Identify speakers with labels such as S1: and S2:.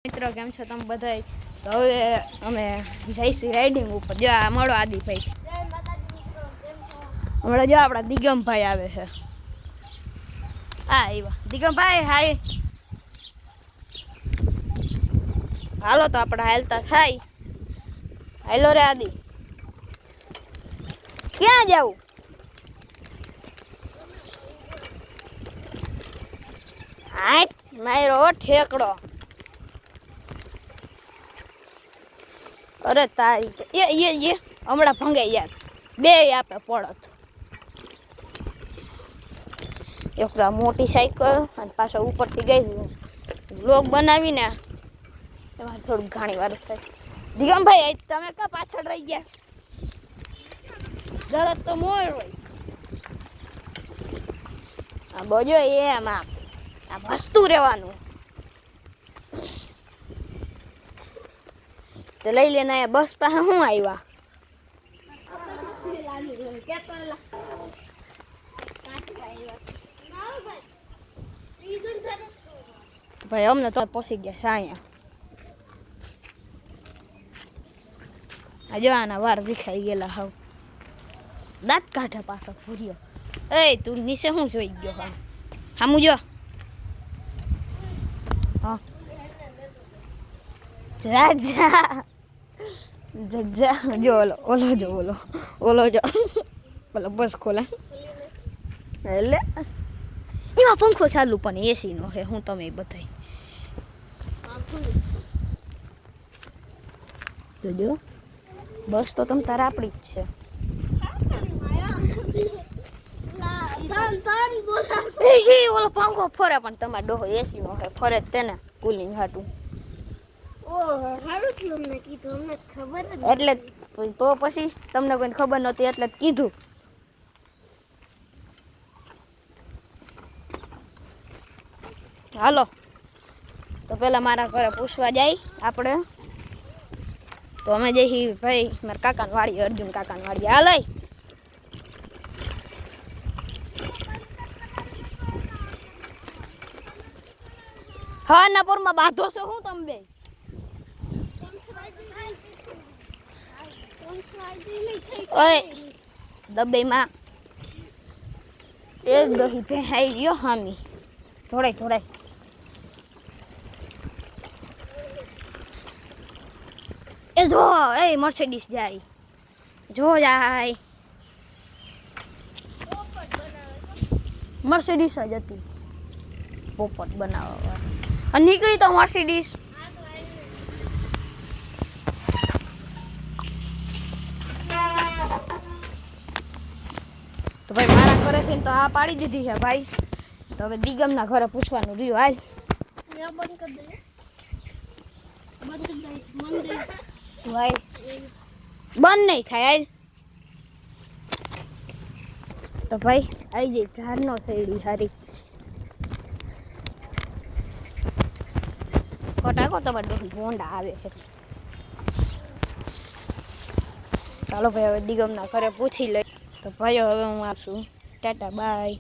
S1: મિત્રો કેમ છો તમે બધાય? તો હવે અમે જઈશું રાઇડિંગ ઉપર. જો આ મળો આદિભાઈ. હમણાં જો આપણા દિગમભાઈ આવે છે. હા આવ્યા દિગમભાઈ. હાય, હાલો તો આપણે હાલતા થાય. હાલો રે આદિ, ક્યાં જાવું? હા મારો ઠેકડો. અરે તારી એ હમણાં ભંગે યાર, બે આપે પડત. એકલા મોટી સાયકલ અને પાછો ઉપરથી ગઈ બ્લોગ બનાવીને એમાં થોડુંક ઘણી વાર થાય. દિગમભાઈ તમે કા પાછળ રહી ગયા? દરદ તો મોર હોય. આ બોજો એમાં આ વસ્તુ રહેવાનું તો લઈ લેને. બસ પાસે શું આવ્યા? ભાઈ અમને તો પહોંચી ગયા સાયા. આ જો આના વાર વિખાઈ ગયેલા હાવ. દાંત કાઢે પાછો ભૂર્યો. એ તું નીચે શું જોઈ ગયો? હા સામું જો. હા રાજા જજા જો ઓલો જો ઓલો જો બોલો બસ ખોલા. એટલે એમાં પંખો ચાલુ પણ એસી નો હે. હું તમે બતાવી જોજો. બસ તો તમ તારે આપણી જ છે. ઓલો પંખો ફરે પણ તમારે ડોહો એસી નો હે. ફરે તેને કુલિંગ હાટું. એટલે તો પછી તમને કોઈ ખબર નહોતી એટલે જ કીધું. હાલો તો પેલા મારા ઘરે પૂછવા જાય આપણે. તો અમે જઈ ભાઈ મારા કાકાની વાડી, અર્જુન કાકાની વાડી. હાલ હા નપુરમાં બાંધો છો હું તમે બે? ઓય દબેમાં એક દહી ભેહાઈ ગયો હામી. થોડાય એ જો એ મર્સિડીસ જાય. જો જાય મર્સિડીસ જ હતી પોપટ બનાવવા. અને નીકળી તો મર્સિડીસ. તો ભાઈ મારા ઘરેથી તો આ પાડી દીધી છે ભાઈ. તો હવે દિગમના ઘરે પૂછવાનું રહ્યું. હાલ ભાઈ બંધ નહીં થાય. હાલ તો ભાઈ આવી જાય ઝાડનો શેરડી હારી. ખોટાકો તમારે ભોંડા આવે છે. ચાલો ભાઈ હવે દિગમના ઘરે પૂછી લઈ. તો ભાઈઓ હવે હું આપશું ટાટા બાય.